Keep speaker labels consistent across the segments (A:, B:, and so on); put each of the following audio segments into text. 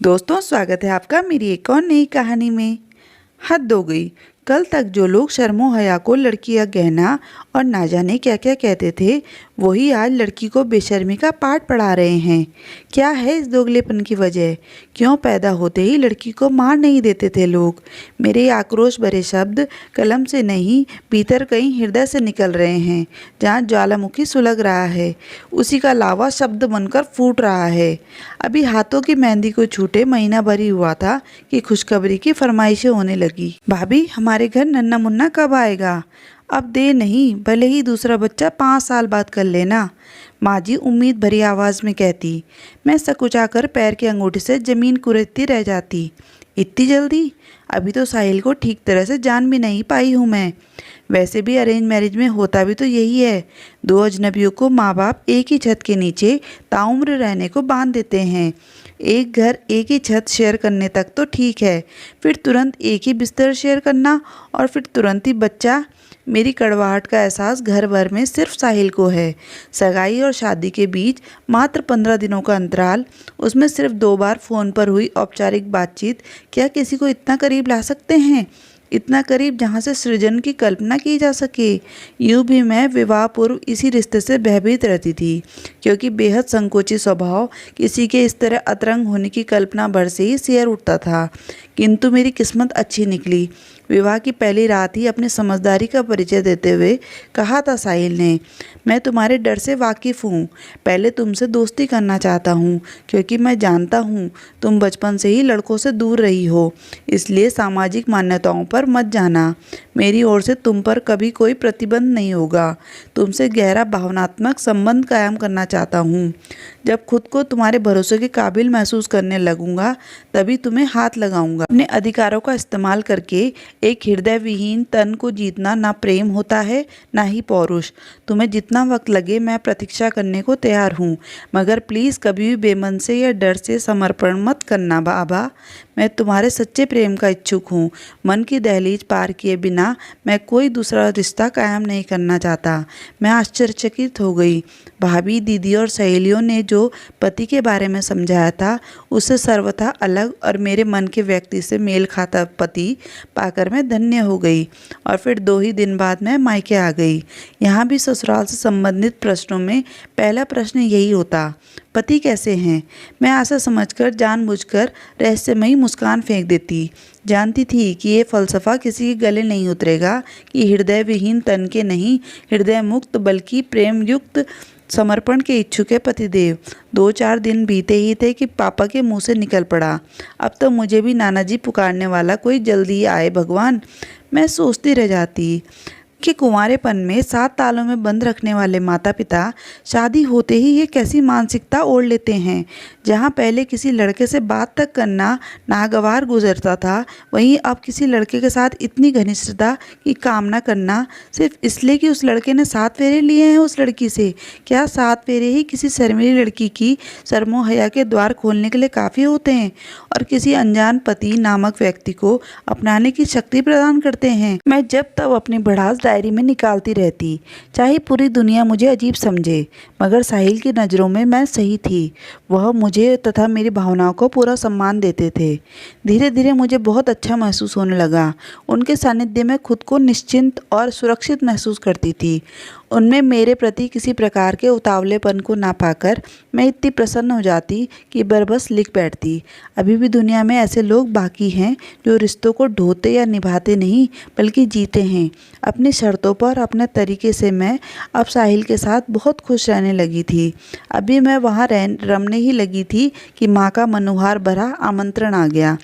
A: दोस्तों, स्वागत है आपका मेरी एक और नई कहानी में। हद हो गई। कल तक जो लोग शर्मो हया को लड़की का गहना और ना जाने क्या क्या कहते थे, वही आज लड़की को बेशर्मी का पाठ पढ़ा रहे हैं। क्या है इस दोगलेपन की वजह? क्यों पैदा होते ही लड़की को मार नहीं देते थे लोग? मेरे आक्रोश भरे शब्द कलम से नहीं, भीतर कहीं हृदय से निकल रहे हैं। जहाँ ज्वालामुखी सुलग रहा है, उसी का लावा शब्द बनकर फूट रहा है। अभी हाथों की मेहंदी को छूटे महीना भर ही हुआ था कि खुशखबरी की फरमाइशें होने लगी। भाभी, हमारे घर नन्ना मुन्ना कब आएगा? अब देर नहीं, भले ही दूसरा बच्चा 5 साल बाद कर लेना। माँ जी उम्मीद भरी आवाज़ में कहती। मैं सकुचाकर पैर के अंगूठे से ज़मीन कुरेदती रह जाती। इतनी जल्दी? अभी तो साहिल को ठीक तरह से जान भी नहीं पाई हूँ मैं। वैसे भी अरेंज मैरिज में होता भी तो यही है। दो अजनबियों को माँ बाप एक ही छत के नीचे ताउम्र रहने को बांध देते हैं। एक घर एक ही छत शेयर करने तक तो ठीक है, फिर तुरंत एक ही बिस्तर शेयर करना और फिर तुरंत ही बच्चा। मेरी कड़वाहट का एहसास घर भर में सिर्फ साहिल को है। सगाई और शादी के बीच मात्र 15 दिनों का अंतराल, उसमें सिर्फ 2 बार फ़ोन पर हुई औपचारिक बातचीत क्या किसी को इतना करीब ला सकते हैं? इतना करीब जहाँ से सृजन की कल्पना की जा सके। यूँ भी मैं विवाह पूर्व इसी रिश्ते से भयभीत रहती थी, क्योंकि बेहद संकोची स्वभाव किसी के इस तरह अतरंग होने की कल्पना भर से ही सियर उठता था। किंतु मेरी किस्मत अच्छी निकली। विवाह की पहली रात ही अपनी समझदारी का परिचय देते हुए कहा था साहिल ने, मैं तुम्हारे डर से वाकिफ़ हूँ। पहले तुमसे दोस्ती करना चाहता हूँ, क्योंकि मैं जानता हूँ तुम बचपन से ही लड़कों से दूर रही हो, इसलिए सामाजिक मान्यताओं पर मत जाना। मेरी ओर से तुम पर कभी कोई प्रतिबंध नहीं होगा। तुमसे गहरा भावनात्मक संबंध कायम करना चाहता हूँ। जब खुद को तुम्हारे भरोसे के काबिल महसूस करने लगूंगा, तभी तुम्हें हाथ लगाऊंगा। अपने अधिकारों का इस्तेमाल करके एक हृदय विहीन तन को जीतना ना प्रेम होता है, ना ही पौरुष। तुम्हें जितना वक्त लगे मैं प्रतीक्षा करने को तैयार हूँ, मगर प्लीज़ कभी भी बेमन से या डर से समर्पण मत करना बाबा। मैं तुम्हारे सच्चे प्रेम का इच्छुक हूँ। मन की दहलीज पार किए बिना मैं कोई दूसरा रिश्ता कायम नहीं करना चाहता। मैं आश्चर्यचकित हो गई। भाभी, दीदी और सहेलियों ने जो पति के बारे में समझाया था, उससे सर्वथा अलग और मेरे मन के व्यक्ति से मेल खाता पति पाकर मैं धन्य हो गई। और फिर 2 ही दिन बाद मैं मायके आ गई। यहाँ भी ससुराल से संबंधित प्रश्नों में पहला प्रश्न यही होता, पति कैसे हैं? मैं ऐसा समझकर जानबूझकर रहस्यमयी मुस्कान फेंक देती। जानती थी कि ये फलसफा किसी के गले नहीं उतरेगा कि हृदय विहीन तन के नहीं, हृदय मुक्त बल्कि प्रेम युक्त समर्पण के इच्छुक है पतिदेव। 2-4 दिन बीते ही थे कि पापा के मुंह से निकल पड़ा, अब तो मुझे भी नाना जी पुकारने वाला कोई जल्दी ही आए भगवान। मैं सोचती रह जाती कि कुंवारेपन में 7 तालों में बंद रखने वाले माता पिता शादी होते ही ये कैसी मानसिकता ओढ़ लेते हैं। जहाँ पहले किसी लड़के से बात तक करना नागवार गुजरता था, वहीं अब किसी लड़के के साथ इतनी घनिष्ठता की कामना करना सिर्फ इसलिए कि उस लड़के ने 7 फेरे लिए हैं उस लड़की से। क्या 7 फेरे ही किसी शर्मीली लड़की की शर्मो हया के द्वार खोलने के लिए काफ़ी होते हैं और किसी अनजान पति नामक व्यक्ति को अपनाने की शक्ति प्रदान करते हैं? मैं जब तब अपनी भड़ास डायरी में निकालती रहती, चाहे पूरी दुनिया मुझे अजीब समझे, मगर साहिल की नज़रों में मैं सही थी। वह मुझे तथा मेरी भावनाओं को पूरा सम्मान देते थे। धीरे धीरे मुझे बहुत अच्छा महसूस होने लगा। उनके सानिध्य में खुद को निश्चिंत और सुरक्षित महसूस करती थी। उनमें मेरे प्रति किसी प्रकार के उतावलेपन को ना पाकर मैं इतनी प्रसन्न हो जाती कि बरबस लिख बैठती। अभी भी दुनिया में ऐसे लोग बाकी हैं जो रिश्तों को ढोते या निभाते नहीं, बल्कि जीते हैं अपनी शर्तों पर, अपने तरीके से। मैं अब साहिल के साथ बहुत खुश रहने लगी थी। अभी मैं वहाँ रमने ही लगी थी कि माँ का मनोहार भरा आमंत्रण आ गया।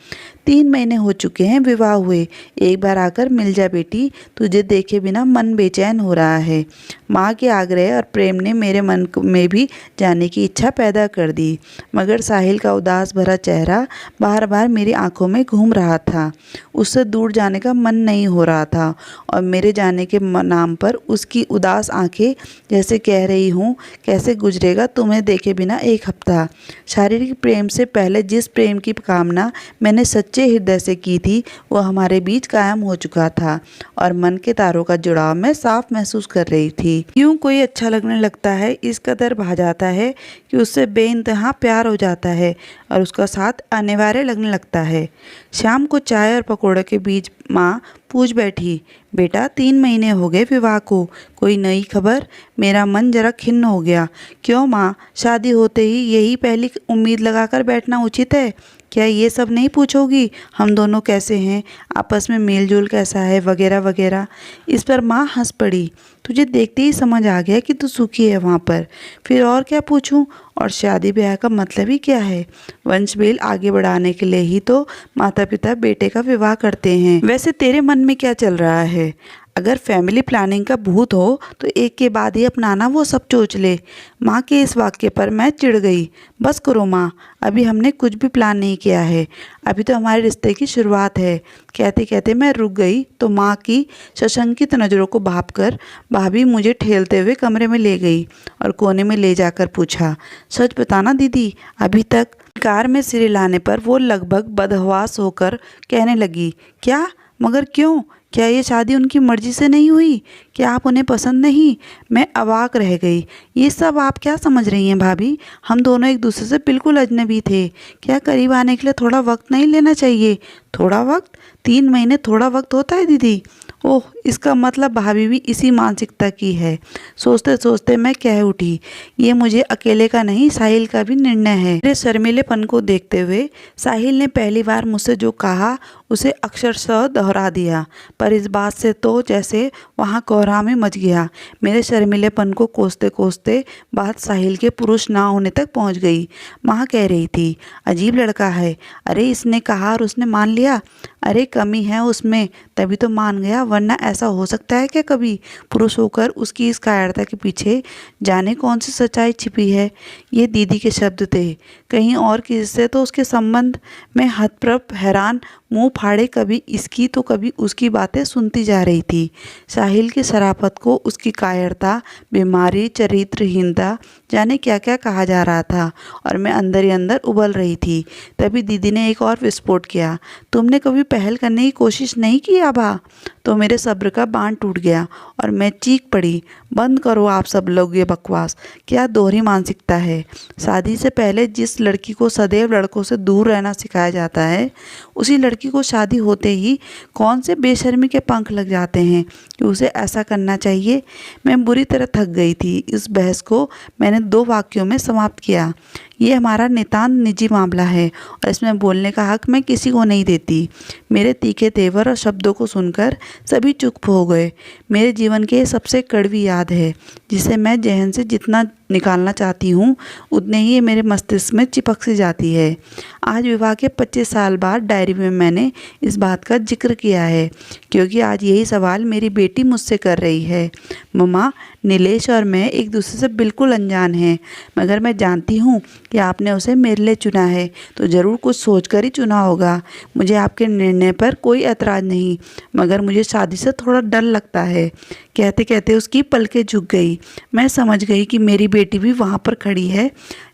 A: 3 महीने हो चुके हैं विवाह हुए। एक बार आकर मिल जा बेटी, तुझे देखे बिना मन बेचैन हो रहा है। माँ के आग्रह और प्रेम ने मेरे मन में भी जाने की इच्छा पैदा कर दी, मगर साहिल का उदास भरा चेहरा बार बार मेरी आंखों में घूम रहा था। उससे दूर जाने का मन नहीं हो रहा था और मेरे जाने के नाम पर उसकी उदास आंखें जैसे कह रही हूँ, कैसे गुजरेगा तुम्हें देखे बिना 1 हफ्ता। शारीरिक प्रेम से पहले जिस प्रेम की कामना मैंने सच्चे सच्चे हृदय से की थी वो हमारे बीच कायम हो चुका था और मन के तारों का जुड़ाव मैं साफ महसूस कर रही थी। यूं कोई अच्छा लगने लगता है, इस कदर भा जाता है कि उससे बेइंतहा प्यार हो जाता है और उसका साथ अनिवार्य लगने लगता है। शाम को चाय और पकौड़े के बीच माँ पूछ बैठी, बेटा 3 महीने हो गए विवाह को, कोई नई खबर? मेरा मन जरा खिन्न हो गया। क्यों माँ, शादी होते ही यही पहली उम्मीद लगाकर बैठना उचित है? क्या ये सब नहीं पूछोगी? हम दोनों कैसे हैं, आपस में मेल जोल कैसा है, वगैरह वगैरह। इस पर माँ हंस पड़ी। तुझे देखते ही समझ आ गया कि तू सुखी है वहाँ पर, फिर और क्या पूछूं? और शादी ब्याह का मतलब ही क्या है? वंशवेल आगे बढ़ाने के लिए ही तो माता पिता बेटे का विवाह करते हैं। वैसे तेरे मन में क्या चल रहा है? अगर फैमिली प्लानिंग का भूत हो तो एक के बाद ही अपनाना वो सब सोच ले। माँ के इस वाक्य पर मैं चिढ़ गई। बस करो माँ, अभी हमने कुछ भी प्लान नहीं किया है, अभी तो हमारे रिश्ते की शुरुआत है। कहते कहते मैं रुक गई तो माँ की सशंकित नज़रों को भाप कर भाभी मुझे ठेलते हुए कमरे में ले गई और कोने में ले जाकर पूछा, सच बताना दीदी, अभी तक? कार में सिर हिलाने पर वो लगभग बदहवास होकर कहने लगी, क्या? मगर क्यों? क्या ये शादी उनकी मर्जी से नहीं हुई? क्या आप उन्हें पसंद नहीं? मैं अवाक रह गई। ये सब आप क्या समझ रही हैं भाभी? हम दोनों एक दूसरे से बिल्कुल अजनबी थे। क्या करीब आने के लिए थोड़ा वक्त नहीं लेना चाहिए? थोड़ा वक्त? 3 महीने थोड़ा वक्त होता है दीदी? ओह, इसका मतलब भाभी भी इसी मानसिकता की है। सोचते सोचते मैं कह उठी, ये मुझे अकेले का नहीं, साहिल का भी निर्णय है। मेरे शर्मीलेपन को देखते हुए साहिल ने पहली बार मुझसे जो कहा उसे अक्षरशः दोहरा दिया, पर इस बात से तो जैसे वहाँ कोहराम मच गया। मेरे शर्मीलेपन को कोसते कोसते बात साहिल के पुरुष ना होने तक पहुँच गई। माँ कह रही थी, अजीब लड़का है। अरे इसने कहा और उसने मान लिया। अरे कमी है उसमें, तभी तो मान गया, वरना ऐसा हो सकता है क्या कभी? पुरुष होकर उसकी इस कायरता के पीछे जाने कौन सी सच्चाई छिपी है। ये दीदी के शब्द थे, कहीं और किसी से तो उसके संबंध में हतप्रभ हैरान मुंह फाड़े कभी इसकी तो कभी उसकी बातें सुनती जा रही थी। साहिल की शराफत को उसकी कायरता, बीमारी, चरित्रहीनता, जाने क्या क्या कहा जा रहा था और मैं अंदर ही अंदर उबल रही थी। तभी दीदी ने एक और विस्फोट किया, तुमने कभी पहल करने की कोशिश नहीं की आभा? तो मेरे सब्र का बांध टूट गया और मैं चीख पड़ी, बंद करो आप सब लोग ये बकवास। क्या दोहरी मानसिकता है? शादी से पहले जिस लड़की को सदैव लड़कों से दूर रहना सिखाया जाता है, उसी लड़की को शादी होते ही कौन से बेशर्मी के पंख लग जाते हैं कि उसे ऐसा करना चाहिए। मैं बुरी तरह थक गई थी। इस बहस को मैंने 2 वाक्यों में समाप्त किया, ये हमारा नितांत निजी मामला है और इसमें बोलने का हक मैं किसी को नहीं देती। मेरे तीखे तेवर और शब्दों को सुनकर सभी चुप हो गए। मेरे जीवन की सबसे कड़वी याद है, जिसे मैं जहन से जितना निकालना चाहती हूँ उतने ही ये मेरे मस्तिष्क में चिपक सी जाती है। आज विवाह के 25 साल बाद डायरी में मैंने इस बात का जिक्र किया है, क्योंकि आज यही सवाल मेरी बेटी मुझसे कर रही है। मम्मा, नीलेश और मैं एक दूसरे से बिल्कुल अनजान हैं, मगर मैं जानती हूँ कि आपने उसे मेरे लिए चुना है तो ज़रूर कुछ सोचकर ही चुना होगा। मुझे आपके निर्णय पर कोई एतराज़ नहीं, मगर मुझे शादी से थोड़ा डर लगता है। कहते कहते उसकी पलकें झुक गई। मैं समझ गई कि मेरी बेटी भी वहाँ पर खड़ी है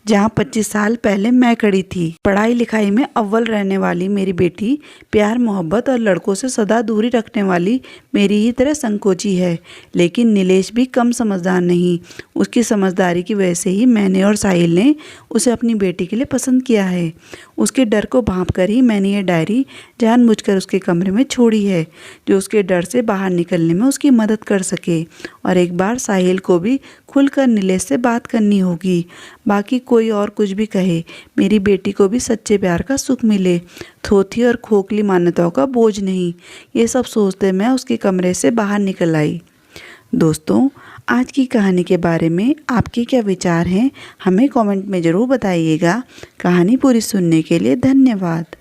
A: जहाँ 25 साल पहले मैं खड़ी थी। पढ़ाई लिखाई में अव्वल रहने वाली मेरी बेटी प्यार मोहब्बत और लड़कों से सदा दूरी रखने वाली मेरी ही तरह संकोची है, लेकिन नीलेश भी कम समझदार नहीं। उसकी समझदारी की वजह से ही मैंने और साहिल ने उसे अपनी बेटी के लिए पसंद किया है। उसके डर को भांप कर ही मैंने ये डायरी जानबूझकर उसके कमरे में छोड़ी है, जो उसके डर से बाहर निकलने में उसकी मदद कर सके। और एक बार साहिल को भी खुलकर नीलेश से बात करनी होगी। बाकी कोई और कुछ भी कहे, मेरी बेटी को भी सच्चे प्यार का सुख मिले, थोथी और खोखली मान्यताओं का बोझ नहीं। ये सब सोचते मैं उसके कमरे से बाहर निकल आई। दोस्तों, आज की कहानी के बारे में आपके क्या विचार हैं, हमें कमेंट में ज़रूर बताइएगा। कहानी पूरी सुनने के लिए धन्यवाद।